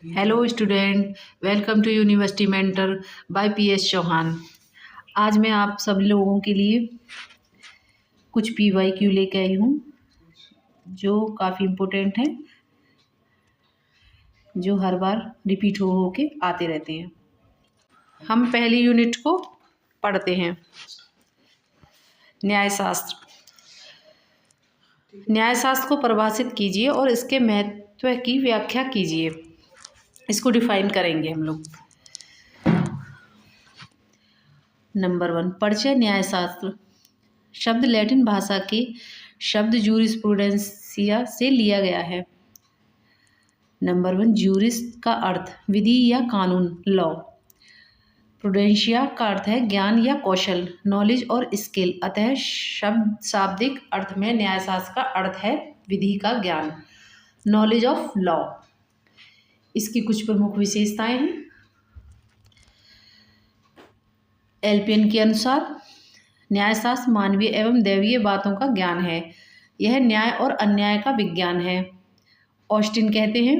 Hello student, welcome to university mentor by PS Chauhan. आज मैं आप सब लोगों के लिए कुछ पीवाईक्यू लेके आई हूँ जो काफ़ी इम्पोर्टेंट हैं, जो हर बार रिपीट हो के आते रहते हैं। हम पहली यूनिट को पढ़ते हैं। न्यायशास्त्र। न्यायशास्त्र को परिभाषित कीजिए और इसके महत्व की व्याख्या कीजिए। इसको डिफाइन करेंगे हम लोग। नंबर 1, परिचय। न्यायशास्त्र शब्द लैटिन भाषा के शब्द जूरिस्प्रूडेंसिया से लिया गया है। नंबर 1, जूरिस का अर्थ विधि या कानून, लॉ। प्रूडेंशिया का अर्थ है ज्ञान या कौशल, नॉलेज और स्किल। अतः शब्द शाब्दिक अर्थ में न्यायशास्त्र का अर्थ है विधि का ज्ञान, नॉलेज ऑफ लॉ। इसकी कुछ प्रमुख विशेषताएं हैं। एलपियन के अनुसार न्यायशास्त्र मानवीय एवं दैवीय बातों का ज्ञान है। यह न्याय और अन्याय का विज्ञान है। ऑस्टिन कहते हैं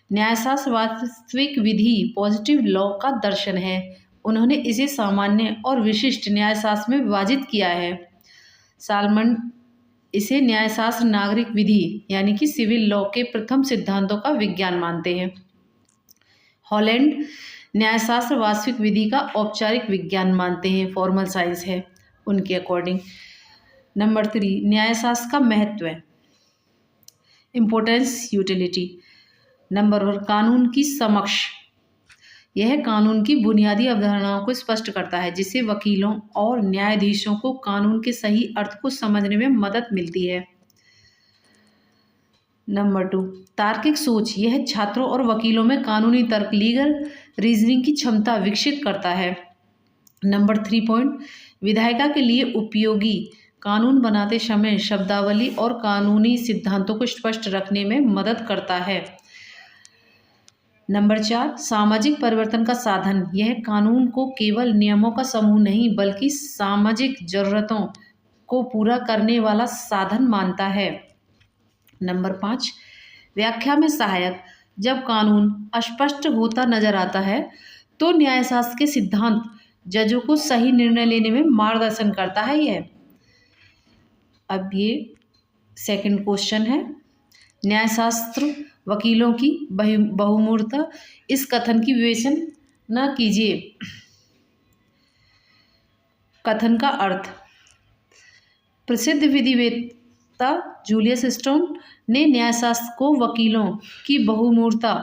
न्यायशास्त्र वास्तविक विधि, पॉजिटिव लॉ का दर्शन है। उन्होंने इसे सामान्य और विशिष्ट न्यायशास्त्र में विभाजित किया है। सालमन इसे न्यायशास्त्र नागरिक विधि यानी कि सिविल लॉ के प्रथम सिद्धांतों का विज्ञान मानते हैं। हॉलैंड न्यायशास्त्र वास्तविक विधि का औपचारिक विज्ञान मानते हैं, फॉर्मल साइंस है उनके अकॉर्डिंग। नंबर 3, न्यायशास्त्र का महत्व, इम्पोर्टेंस, यूटिलिटी। नंबर 1, कानून की समक्ष। यह कानून की बुनियादी अवधारणाओं को स्पष्ट करता है, जिससे वकीलों और न्यायाधीशों को कानून के सही अर्थ को समझने में मदद मिलती है। नंबर 2, तार्किक सोच। यह छात्रों और वकीलों में कानूनी तर्क, लीगल रीजनिंग की क्षमता विकसित करता है। नंबर 3 पॉइंट, विधायिका के लिए उपयोगी। कानून बनाते समय शब्दावली और कानूनी सिद्धांतों को स्पष्ट रखने में मदद करता है। नंबर 4, सामाजिक परिवर्तन का साधन। यह कानून को केवल नियमों का समूह नहीं बल्कि सामाजिक जरूरतों को पूरा करने वाला साधन मानता है। नंबर 5, व्याख्या में सहायक। जब कानून अस्पष्ट होता नजर आता है तो न्यायशास्त्र के सिद्धांत जजों को सही निर्णय लेने में मार्गदर्शन करता है। यह अब ये सेकंड क्वेश्चन है, न्यायशास्त्र वकीलों की बहुमूर्ता। इस कथन की विवेचना कीजिए। कथन का अर्थ, प्रसिद्ध विधिवेत्ता जूलियस स्टोन ने न्यायशास्त्र को वकीलों की बहुमूर्ता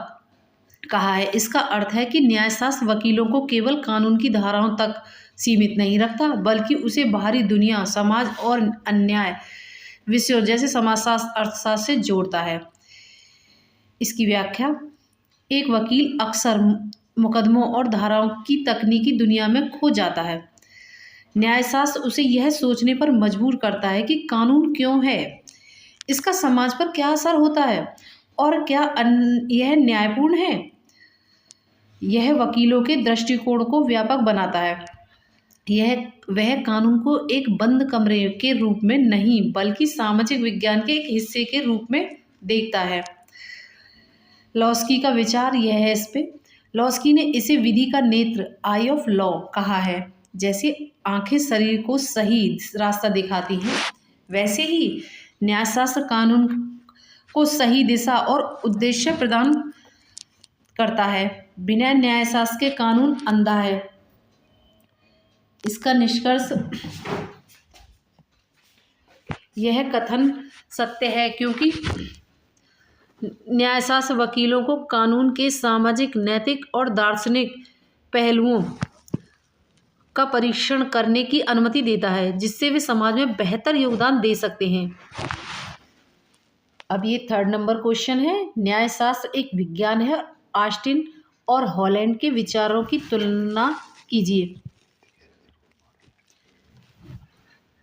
कहा है। इसका अर्थ है कि न्यायशास्त्र वकीलों को केवल कानून की धाराओं तक सीमित नहीं रखता बल्कि उसे बाहरी दुनिया, समाज और अन्याय विषयों जैसे समाजशास्त्र, अर्थशास्त्र से जोड़ता है। इसकी व्याख्या, एक वकील अक्सर मुकदमों और धाराओं की तकनीकी दुनिया में खो जाता है। न्यायशास्त्र उसे यह सोचने पर मजबूर करता है कि कानून क्यों है, इसका समाज पर क्या असर होता है और क्या यह न्यायपूर्ण है। यह वकीलों के दृष्टिकोण को व्यापक बनाता है। वह कानून को एक बंद कमरे के रूप में नहीं बल्कि सामाजिक विज्ञान के एक हिस्से के रूप में देखता है। लॉस्की का विचार यह है इस पे। लॉस्की ने इसे विधि का नेत्र, आई ऑफ लॉ कहा है। जैसे आंखें शरीर को सही रास्ता दिखाती हैं, वैसे ही न्यायशास्त्र कानून को सही दिशा और उद्देश्य प्रदान करता है। बिना न्यायशास्त्र के कानून अंधा है। इसका निष्कर्ष, यह कथन सत्य है क्योंकि न्यायशास्त्र वकीलों को कानून के सामाजिक, नैतिक और दार्शनिक पहलुओं का परीक्षण करने की अनुमति देता है, जिससे वे समाज में बेहतर योगदान दे सकते हैं। अब ये थर्ड नंबर क्वेश्चन है, न्यायशास्त्र एक विज्ञान है। ऑस्टिन और हॉलैंड के विचारों की तुलना कीजिए।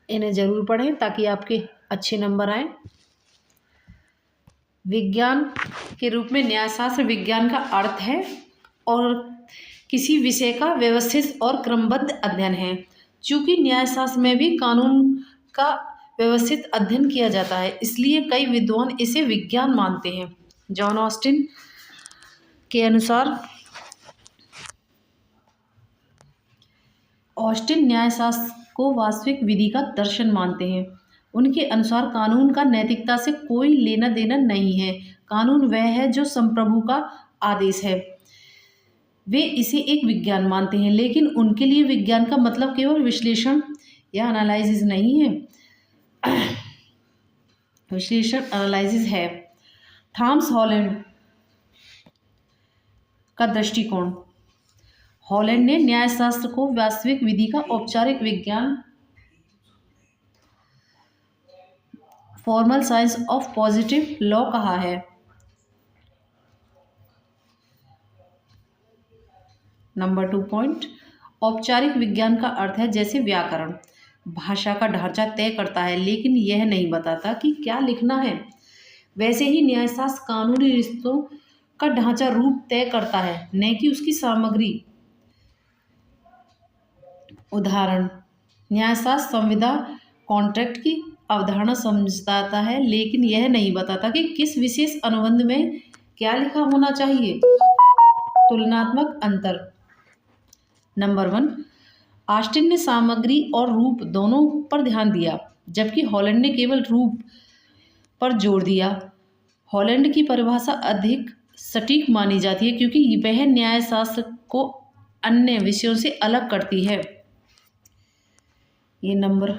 इन्हें जरूर पढ़ें ताकि आपके अच्छे नंबर आए। विज्ञान के रूप में न्यायशास्त्र विज्ञान का अर्थ है और किसी विषय का व्यवस्थित और क्रमबद्ध अध्ययन है। चूँकि न्यायशास्त्र में भी कानून का व्यवस्थित अध्ययन किया जाता है, इसलिए कई विद्वान इसे विज्ञान मानते हैं। जॉन ऑस्टिन के अनुसार ऑस्टिन न्यायशास्त्र को वास्तविक विधि का दर्शन मानते हैं। उनके अनुसार कानून का नैतिकता से कोई लेना देना नहीं है। कानून वह है जो संप्रभु का आदेश है। वे इसे एक विज्ञान मानते हैं, लेकिन उनके लिए विज्ञान का मतलब केवल विश्लेषण या एनालिसिस नहीं है। विश्लेषण एनालिसिस है। थॉमस हॉलैंड का दृष्टिकोण। हॉलैंड ने न्यायशास्त्र को वास्तविक विधि का औपचारिक विज्ञान formal science of positive law कहा है। नंबर 2 पॉइंट, औपचारिक विज्ञान का अर्थ है जैसे व्याकरण भाषा का ढांचा तय करता है, लेकिन यह नहीं बताता कि क्या लिखना है, वैसे ही न्यायशास्त्र कानूनी रिश्तों का ढांचा रूप तय करता है, न कि उसकी सामग्री। उदाहरण, न्यायशास्त्र संविदा कॉन्ट्रैक्ट की अवधारणा समझाता है, लेकिन यह नहीं बताता कि किस विशेष अनुबंध में क्या लिखा होना चाहिए। तुलनात्मक अंतर। नंबर 1, ऑस्टिन ने सामग्री और रूप दोनों पर ध्यान दिया, जबकि हॉलैंड ने केवल रूप पर जोर दिया। हॉलैंड की परिभाषा अधिक सटीक मानी जाती है क्योंकि वह न्यायशास्त्र को अन्य विषयों से अलग करती है। ये नंबर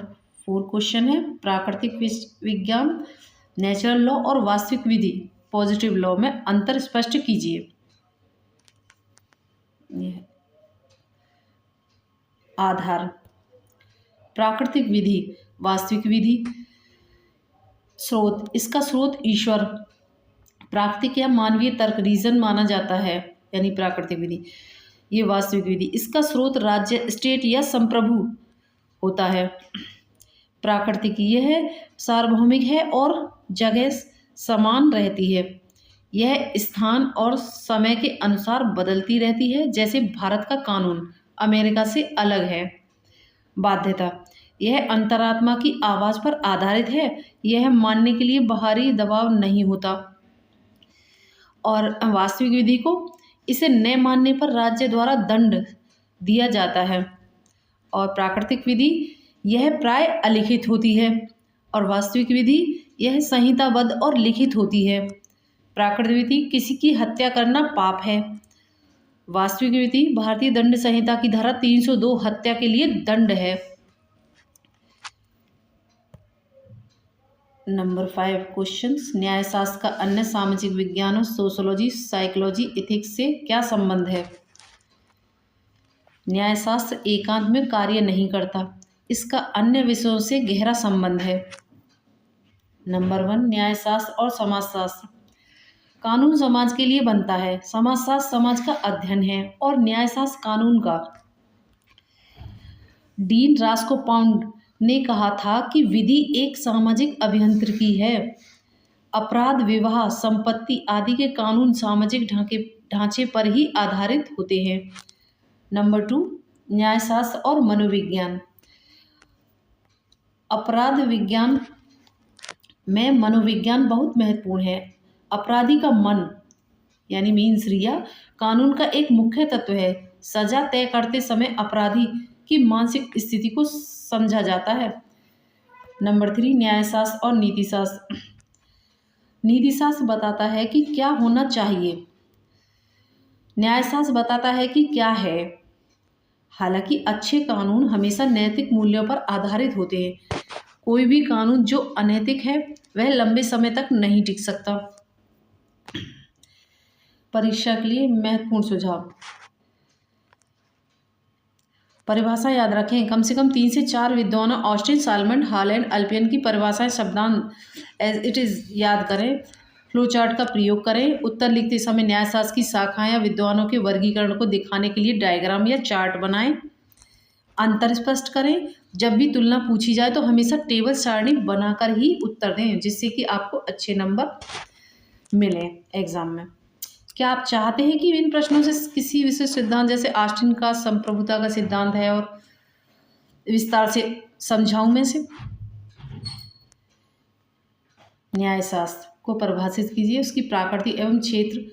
4 क्वेश्चन है। प्राकृतिक विज्ञान नेचुरल लॉ और वास्तविक विधि पॉजिटिव लॉ में अंतर स्पष्ट कीजिए। आधार, प्राकृतिक विधि वास्तविक विधि। स्रोत, इसका स्रोत ईश्वर प्राकृतिक या मानवीय तर्क रीजन माना जाता है, यानी प्राकृतिक विधि। ये वास्तविक विधि, इसका स्रोत राज्य स्टेट या संप्रभु होता है। प्राकृतिक यह सार्वभौमिक है और जगह समान रहती है। यह स्थान और समय के अनुसार बदलती रहती है, जैसे भारत का कानून अमेरिका से अलग है। बाध्यता, यह अंतरात्मा की आवाज़ पर आधारित है, यह मानने के लिए बाहरी दबाव नहीं होता। और वास्तविक विधि को इसे न मानने पर राज्य द्वारा दंड दिया जाता है। और प्राकृतिक विधि यह प्राय अलिखित होती है, और वास्तविक विधि यह संहिताबद्ध और लिखित होती है। प्राकृतिक विधि किसी की हत्या करना पाप है। वास्तविक विधि भारतीय दंड संहिता की धारा 302 हत्या के लिए दंड है। नंबर 5 क्वेश्चंस, न्यायशास्त्र का अन्य सामाजिक विज्ञानों सोशियोलॉजी, साइकोलॉजी, इथिक्स से क्या संबंध है? न्यायशास्त्र एकांत में कार्य नहीं करता, इसका अन्य विषयों से गहरा संबंध है। नंबर 1, न्यायशास्त्र और समाजशास्त्र। कानून समाज के लिए बनता है, समाजशास्त्र समाज का अध्ययन है और न्यायशास्त्र कानून का। डीन रास्कोपाउंड ने कहा था कि विधि एक सामाजिक अभियांत्रिकी है। अपराध, विवाह, संपत्ति आदि के कानून सामाजिक ढांचे पर ही आधारित होते हैं। नंबर 2, न्यायशास्त्र और मनोविज्ञान। अपराध विज्ञान में मनोविज्ञान बहुत महत्वपूर्ण है। अपराधी का मन यानी मीन्स रिया कानून का एक मुख्य तत्व है। सजा तय करते समय अपराधी की मानसिक स्थिति को समझा जाता है। नंबर 3, न्यायशास्त्र और नीतिशास्त्र। नीतिशास्त्र बताता है कि क्या होना चाहिए, न्यायशास्त्र बताता है कि क्या है। हालांकि अच्छे कानून हमेशा नैतिक मूल्यों पर आधारित होते हैं। कोई भी कानून जो अनैतिक है वह लंबे समय तक नहीं टिक सकता। परीक्षा के लिए महत्वपूर्ण सुझाव। परिभाषा याद रखें, कम से कम 3 से 4 विद्वानों ऑस्टिन, सालमन, हॉलैंड, अल्पियन की परिभाषाएं शब्दांत एज इट इज़ याद करें। फ्लो चार्ट का प्रयोग करें। उत्तर लिखते समय न्यायशास्त्र की शाखाएं या विद्वानों के वर्गीकरण को दिखाने के लिए डायग्राम या चार्ट बनाएं। अंतर स्पष्ट करें। जब भी तुलना पूछी जाए तो हमेशा टेबल सारणी बनाकर ही उत्तर दें, जिससे कि आपको अच्छे नंबर मिले एग्जाम में। क्या आप चाहते हैं कि इन प्रश्नों से किसी विशेष सिद्धांत जैसे ऑस्टिन का संप्रभुता का सिद्धांत है और विस्तार से समझाऊं मैं से? न्यायशास्त्र को परिभाषित कीजिए, उसकी प्रकृति एवं क्षेत्र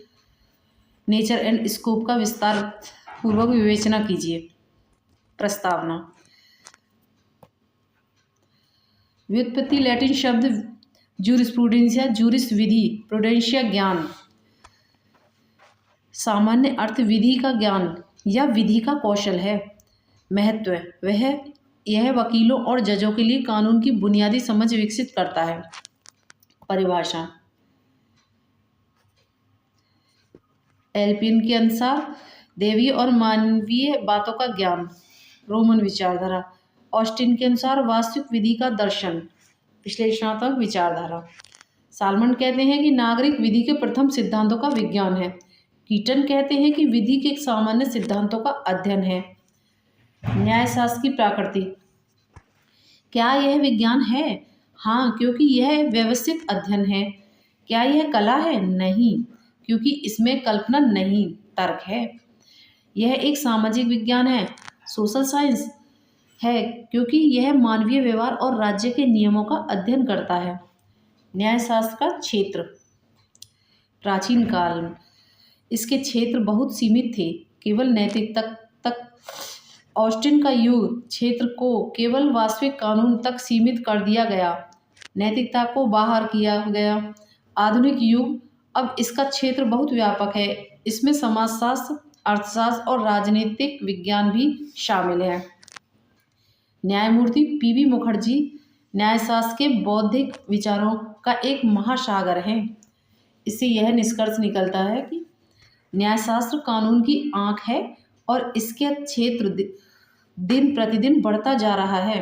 नेचर एंड स्कोप का विस्तार पूर्वक विवेचना कीजिए। प्रस्तावना। व्युत्पत्ति लैटिन शब्द जूरिस्प्रूडेंसिया, जूरिस विधि, प्रूडेंशिया ज्ञान। सामान्य अर्थ विधि का ज्ञान या विधि का कौशल है। महत्व यह वकीलों और जजों के लिए कानून की बुनियादी समझ विकसित करता है। परिभाषा। एल्पिन के अनुसार दैवीय और मानवीय बातों का ज्ञान। रोमन विचारधारा। ऑस्टिन के अनुसार वास्तविक विधि का दर्शन, विश्लेषणात्मक विचारधारा। सालमन कहते हैं कि नागरिक विधि के प्रथम सिद्धांतों का विज्ञान है। कीटन कहते हैं कि विधि के सामान्य सिद्धांतों का अध्ययन है। न्यायशास्त्र की प्रकृति। क्या यह विज्ञान है? हाँ, क्योंकि यह व्यवस्थित अध्ययन है। क्या यह कला है? नहीं, क्योंकि इसमें कल्पना नहीं, तर्क है। यह एक सामाजिक विज्ञान है, सोशल साइंस है, क्योंकि यह मानवीय व्यवहार और राज्य के नियमों का अध्ययन करता है। न्यायशास्त्र का क्षेत्र। प्राचीन काल में इसके क्षेत्र बहुत सीमित थे, केवल नैतिक तक। ऑस्टिन का युग क्षेत्र को केवल वास्तविक कानून तक सीमित कर दिया गया, नैतिकता को बाहर किया गया। आधुनिक युग अब इसका क्षेत्र बहुत व्यापक है, इसमें समाजशास्त्र, अर्थशास्त्र और राजनीतिक विज्ञान भी शामिल है। न्यायमूर्ति पीबी मुखर्जी न्यायशास्त्र के बौद्धिक विचारों का एक महासागर है। इससे यह निष्कर्ष निकलता है कि न्यायशास्त्र कानून की आंख है और इसके क्षेत्र दिन प्रतिदिन बढ़ता जा रहा है।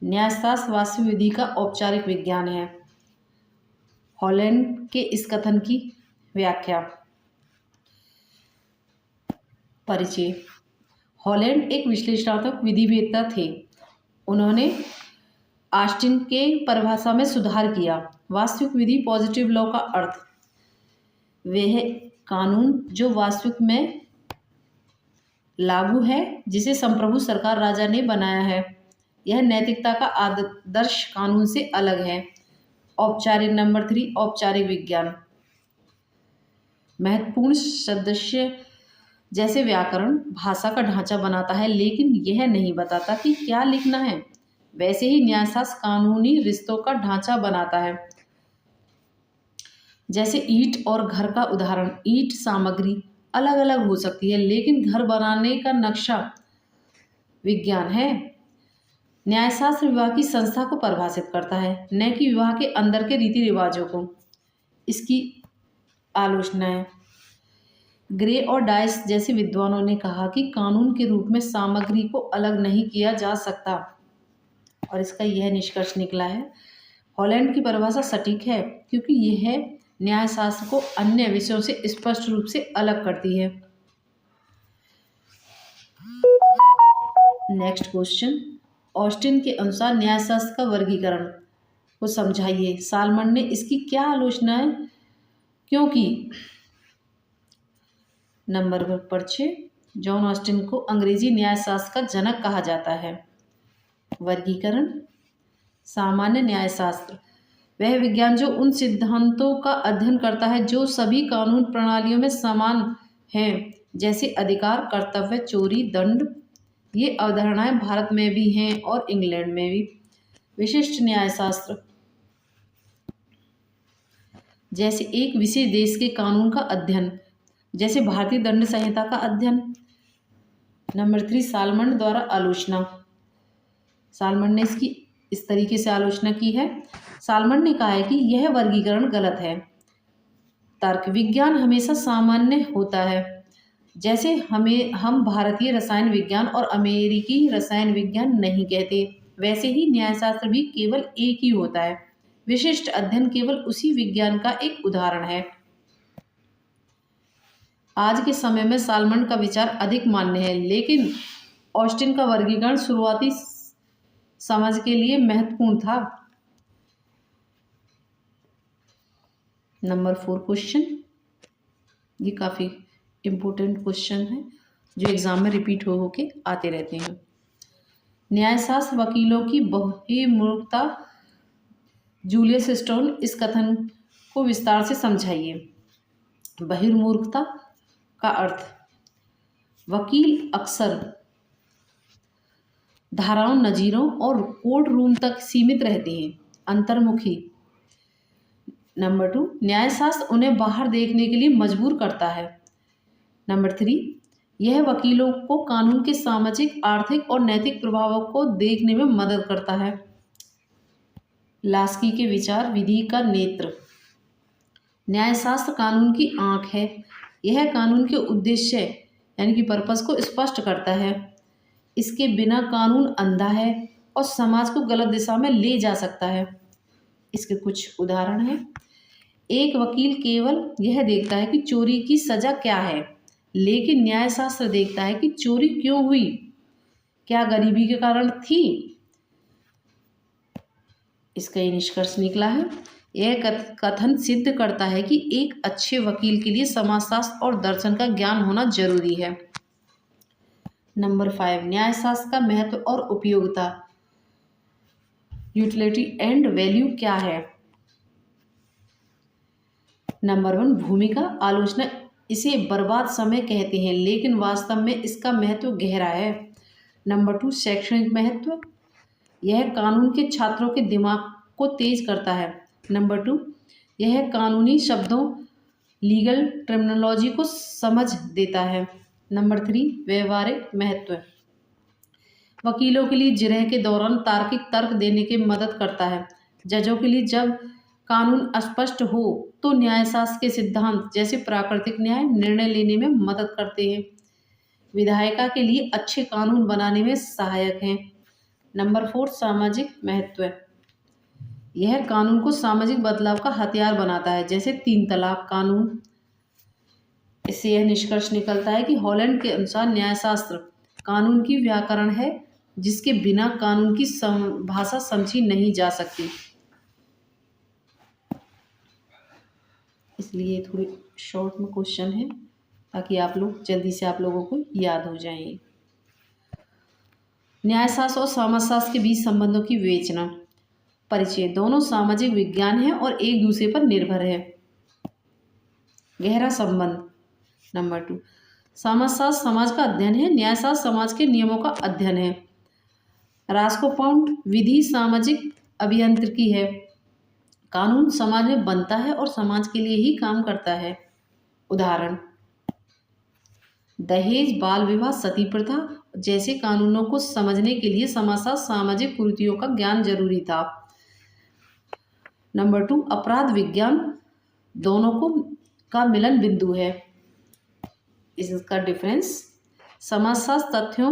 न्यायशास्त्र वास्तविक विधि का औपचारिक विज्ञान है। हॉलैंड के इस कथन की व्याख्या। परिचय। हॉलैंड एक विश्लेषणात्मक विधिवेत्ता थे। उन्होंने ऑस्टिन के परिभाषा में सुधार किया। वास्तविक विधि पॉजिटिव लॉ का अर्थ वह कानून जो वास्तविक में लागू है, जिसे संप्रभु सरकार राजा ने बनाया है। यह नैतिकता का आदर्श कानून से अलग है। औपचारिक। नंबर 3, औपचारिक विज्ञान। महत्वपूर्ण सदस्य जैसे व्याकरण भाषा का ढांचा बनाता है, लेकिन यह नहीं बताता कि क्या लिखना है। वैसे ही न्यायशास्त्र कानूनी रिश्तों का ढांचा बनाता है। जैसे ईंट और घर का उदाहरण। ईंट सामग्री अलग अलग हो सकती है, लेकिन घर बनाने का नक्शा विज्ञान है। न्यायशास्त्र विवाह की संस्था को परिभाषित करता है, न कि विवाह के अंदर के रीति रिवाजों को। इसकी आलोचना है। ग्रे और डाइस जैसे विद्वानों ने कहा कि कानून के रूप में सामग्री को अलग नहीं किया जा सकता, और इसका यह निष्कर्ष निकला है। हॉलैंड की परिभाषा सटीक है, क्योंकि यह न्यायशास्त्र को अन्य विषयों से स्पष्ट रूप से अलग करती है। Next question. ऑस्टिन के अनुसार न्यायशास्त्र का वर्गीकरण को समझाइए। सालमन ने इसकी क्या आलोचना है, क्योंकि नंबर 6, जॉन ऑस्टिन को अंग्रेजी न्यायशास्त्र का जनक कहा जाता है। वर्गीकरण। सामान्य न्यायशास्त्र वह विज्ञान जो उन सिद्धांतों का अध्ययन करता है जो सभी कानून प्रणालियों में समान हैं, जैसे अधिकार, कर्तव्य, चोरी, दंड। ये अवधारणाएं भारत में भी हैं और इंग्लैंड में भी। विशिष्ट न्यायशास्त्र जैसे एक विशेष देश के कानून का अध्ययन, जैसे भारतीय दंड संहिता का अध्ययन। नंबर 3, सालमन द्वारा आलोचना। सालमन ने इसकी इस तरीके से आलोचना की है। सालमन ने कहा है कि यह वर्गीकरण गलत है। तर्क विज्ञान हमेशा सामान्य होता है, जैसे हम भारतीय रसायन विज्ञान और अमेरिकी रसायन विज्ञान नहीं कहते, वैसे ही न्यायशास्त्र भी केवल एक ही होता है। विशिष्ट अध्ययन केवल उसी विज्ञान का एक उदाहरण है। आज के समय में सालमन का विचार अधिक मान्य है, लेकिन ऑस्टिन का वर्गीकरण शुरुआती समझ के लिए महत्वपूर्ण था। नंबर 4 क्वेश्चन, ये काफ़ी इम्पोर्टेंट क्वेश्चन है जो एग्जाम में रिपीट हो के आते रहते हैं। न्यायशास्त्र वकीलों की बहुमूर्खता। जूलियस स्टोन इस कथन को विस्तार से समझाइए। बहिर्मूर्खता का अर्थ, वकील अक्सर धाराओं, नजीरों और कोर्ट रूम तक सीमित रहते हैं। अंतर्मुखी। नंबर 2, न्यायशास्त्र उन्हें बाहर देखने के लिए मजबूर करता है। नंबर 3, यह वकीलों को कानून के सामाजिक, आर्थिक और नैतिक प्रभावों को देखने में मदद करता है। लास्की के विचार, विधि का नेत्र। न्यायशास्त्र कानून की आंख है। यह कानून के उद्देश्य यानी कि पर्पस को स्पष्ट करता है। इसके बिना कानून अंधा है और समाज को गलत दिशा में ले जा सकता है। इसके कुछ उदाहरण हैं। एक वकील केवल यह देखता है कि चोरी की सजा क्या है, लेकिन न्यायशास्त्र देखता है कि चोरी क्यों हुई, क्या गरीबी के कारण थी। इसका ये निष्कर्ष निकला है। यह कथन सिद्ध करता है कि एक अच्छे वकील के लिए समाजशास्त्र और दर्शन का ज्ञान होना जरूरी है। नंबर 5, न्यायशास्त्र का महत्व और उपयोगिता, यूटिलिटी एंड वैल्यू क्या है। नंबर 1, भूमिका। आलोचना इसे बर्बाद समय कहते हैं, लेकिन वास्तव में इसका महत्व गहरा है। नंबर 2, शैक्षणिक महत्व। यह कानून के छात्रों के दिमाग को तेज करता है। नंबर 2, यह कानूनी शब्दों, लीगल टर्मिनोलॉजी को समझ देता है। नंबर 3, व्यवहारिक महत्व। वकीलों के लिए जिरह के दौरान तार्किक तर्क देने की मदद करता है। जजों के लिए जब कानून अस्पष्ट हो तो न्यायशास्त्र के सिद्धांत जैसे प्राकृतिक न्याय निर्णय लेने में मदद करते हैं। विधायिका के लिए अच्छे कानून बनाने में सहायक हैं। नंबर 4, सामाजिक महत्व। यह कानून को सामाजिक बदलाव का हथियार बनाता है, जैसे 3 तलाक कानून। इससे यह निष्कर्ष निकलता है कि हॉलैंड के अनुसार न्यायशास्त्र कानून की व्याकरण है, जिसके बिना कानून की भाषा समझी नहीं जा सकती। इसलिए थोड़ी शॉर्ट में क्वेश्चन है, ताकि आप लोग जल्दी से आप लोगों को याद हो जाए। न्यायशास्त्र और समाजशास्त्र के बीच संबंधों की विवेचना। परिचय। दोनों सामाजिक विज्ञान है और एक दूसरे पर निर्भर है। गहरा संबंध। नंबर 2, समाजशास्त्र समाज का अध्ययन है, न्यायशास्त्र समाज के नियमों का अध्ययन है। रास्कोपाउंड विधि सामाजिक अभियांत्रिकी है। कानून समाज में बनता है और समाज के लिए ही काम करता है। उदाहरण, दहेज, बाल विवाह, सती प्रथा जैसे कानूनों को समझने के लिए समाजशास्त्र सामाजिक कुरीतियों का ज्ञान जरूरी था। नंबर 2, अपराध विज्ञान दोनों का मिलन बिंदु है। इसका डिफरेंस, समाजशास्त्र तथ्यों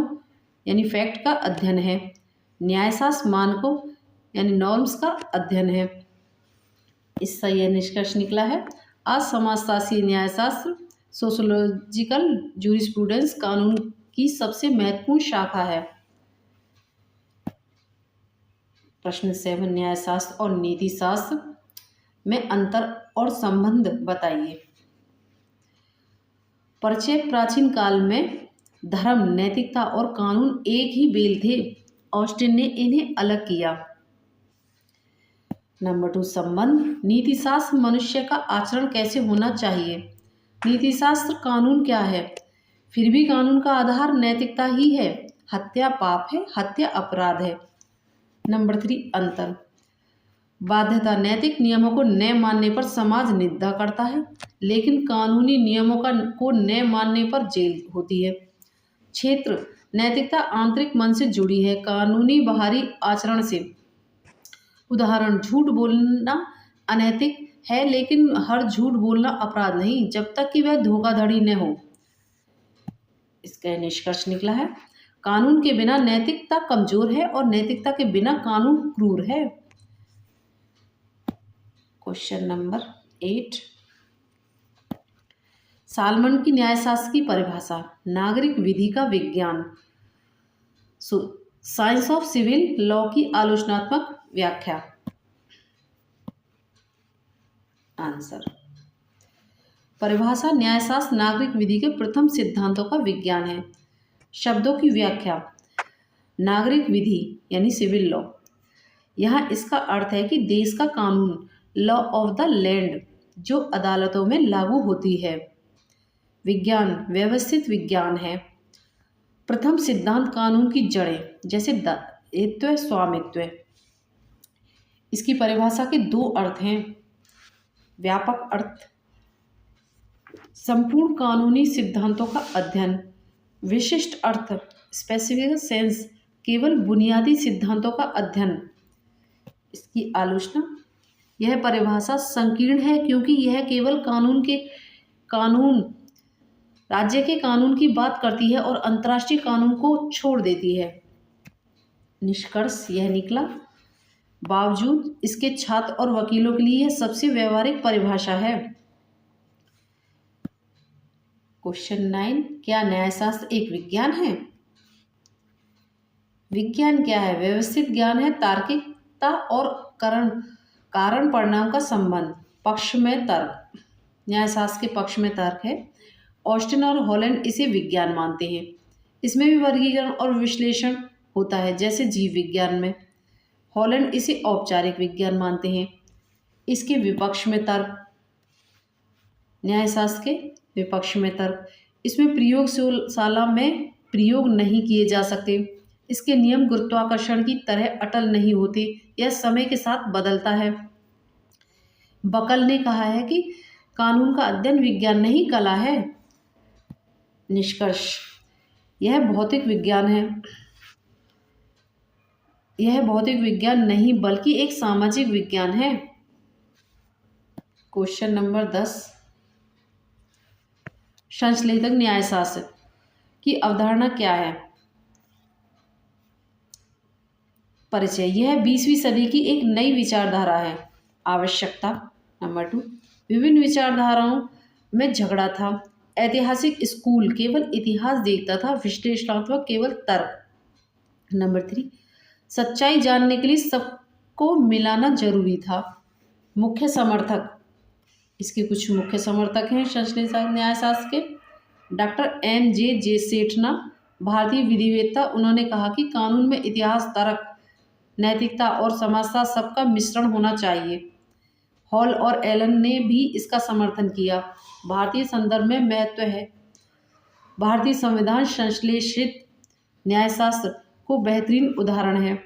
यानी फैक्ट का अध्ययन है, न्यायशास्त्र मानकों यानी नॉर्म्स का अध्ययन है। इससे यह निष्कर्ष निकला है, आज समाजशास्त्रीय न्यायशास्त्र सोशियोलॉजिकल जूरिस्प्रूडेंस कानून की सबसे महत्वपूर्ण शाखा है। प्रश्न 7, न्यायशास्त्र और नीतिशास्त्र में अंतर और संबंध बताइए। परिचय। प्राचीन काल में धर्म, नैतिकता और कानून एक ही बेल थे। ऑस्टिन ने इन्हें अलग किया। नंबर 2, संबंध। नीतिशास्त्र मनुष्य का आचरण कैसे होना चाहिए। नीतिशास्त्र कानून क्या है, फिर भी कानून का आधार नैतिकता ही है। हत्या पाप है, हत्या अपराध है। नंबर 3, अंतर। बाध्यता। नैतिक नियमों को न मानने पर समाज निंदा करता है, लेकिन कानूनी नियमों को न मानने पर जेल होती है। क्षेत्र। नैतिकता आंतरिक मन से जुड़ी है, कानूनी बाहरी आचरण से। उदाहरण, झूठ बोलना अनैतिक है, लेकिन हर झूठ बोलना अपराध नहीं, जब तक कि वह धोखाधड़ी न हो। इसका निष्कर्ष निकला है, कानून के बिना नैतिकता कमजोर है और नैतिकता के बिना कानून क्रूर है। क्वेश्चन नंबर 8, सालमन की न्यायशास्त्र की परिभाषा। नागरिक विधि का विज्ञान, साइंस ऑफ सिविल लॉ की आलोचनात्मक व्याख्या। आंसर। परिभाषा। न्यायशास्त्र नागरिक विधि के प्रथम सिद्धांतों का विज्ञान है। शब्दों की व्याख्या। नागरिक विधि यानी सिविल लॉ। यहाँ इसका अर्थ है कि देश का कानून, लॉ ऑफ द लैंड। जो अदालतों में लागू होती है। विज्ञान व्यवस्थित विज्ञान है। प्रथम सिद्धांत कानून की जड़ें, जैसे दायित्व, स्वामित्व। इसकी परिभाषा के दो अर्थ हैं। व्यापक अर्थ, संपूर्ण कानूनी सिद्धांतों का अध्ययन। विशिष्ट अर्थ, स्पेसिफिक सेंस, केवल बुनियादी सिद्धांतों का अध्ययन। इसकी आलोचना, यह परिभाषा संकीर्ण है क्योंकि यह केवल राज्य के कानून की बात करती है और अंतर्राष्ट्रीय कानून को छोड़ देती है। निष्कर्ष यह निकला, बावजूद इसके छात्र और वकीलों के लिए यह सबसे व्यवहारिक परिभाषा है। क्वेश्चन 9, क्या न्यायशास्त्र एक विज्ञान है? विज्ञान क्या है? व्यवस्थित ज्ञान है, तार्किकता और कारण परिणाम का संबंध, पक्ष में तर्क। न्यायशास्त्र के पक्ष में तर्क है। ऑस्टिन और हॉलैंड इसे विज्ञान मानते हैं। इसमें भी वर्गीकरण और विश्लेषण होता है, जैसे जीव विज्ञान में। हॉलैंड इसे औपचारिक विज्ञान मानते हैं। इसके विपक्ष में तर्क, न्यायशास्त्र के विपक्ष में तर्क, इसमें प्रयोगशाला में प्रयोग नहीं किए जा सकते। इसके नियम गुरुत्वाकर्षण की तरह अटल नहीं होते, यह समय के साथ बदलता है। बकल ने कहा है कि कानून का अध्ययन विज्ञान नहीं, कला है। निष्कर्ष, यह भौतिक विज्ञान है। यह भौतिक विज्ञान नहीं बल्कि एक सामाजिक विज्ञान है। क्वेश्चन नंबर 10, संश्लेषक न्यायशास्त्र की अवधारणा क्या है? परिचय, यह 20वीं सदी की एक नई विचारधारा है। आवश्यकता नंबर 2, विभिन्न विचारधाराओं में झगड़ा था। ऐतिहासिक स्कूल केवल इतिहास देखता था, विश्लेषणात्मक केवल तर्क। नंबर 3, सच्चाई जानने के लिए सबको मिलाना जरूरी था। मुख्य समर्थक, इसके कुछ मुख्य समर्थक हैं संश्लेषक न्यायशास्त्र के। Doctor N.J. सेठना, भारतीय विधिवेत्ता। उन्होंने कहा कि कानून में इतिहास, तर्क, नैतिकता और समाजशास्त्र सबका मिश्रण होना चाहिए। हॉल और एलन ने भी इसका समर्थन किया। भारतीय संदर्भ में महत्व है। भारतीय संविधान संश्लेषित न्यायशास्त्र को बेहतरीन उदाहरण है।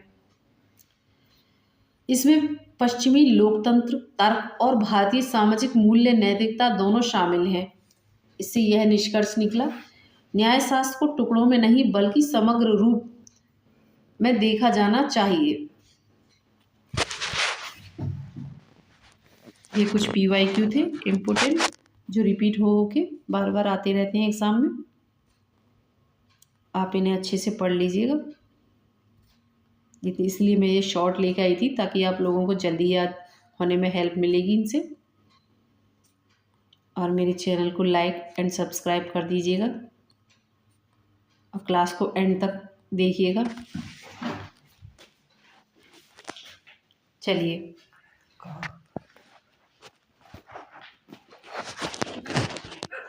इसमें पश्चिमी लोकतंत्र, तर्क और भारतीय सामाजिक मूल्य, नैतिकता दोनों शामिल हैं। इससे यह निष्कर्ष निकला, न्यायशास्त्र को टुकड़ों में नहीं बल्कि समग्र रूप में देखा जाना चाहिए। ये कुछ PYQ थे इम्पोर्टेंट, जो रिपीट हो के बार बार आते रहते हैं एग्जाम में। आप इन्हें अच्छे से पढ़ लीजिएगा। इसलिए मैं ये शॉर्ट लेकर आई थी ताकि आप लोगों को जल्दी याद होने में हेल्प मिलेगी इनसे। और मेरे चैनल को लाइक एंड सब्सक्राइब कर दीजिएगा और क्लास को एंड तक देखिएगा। चलिए।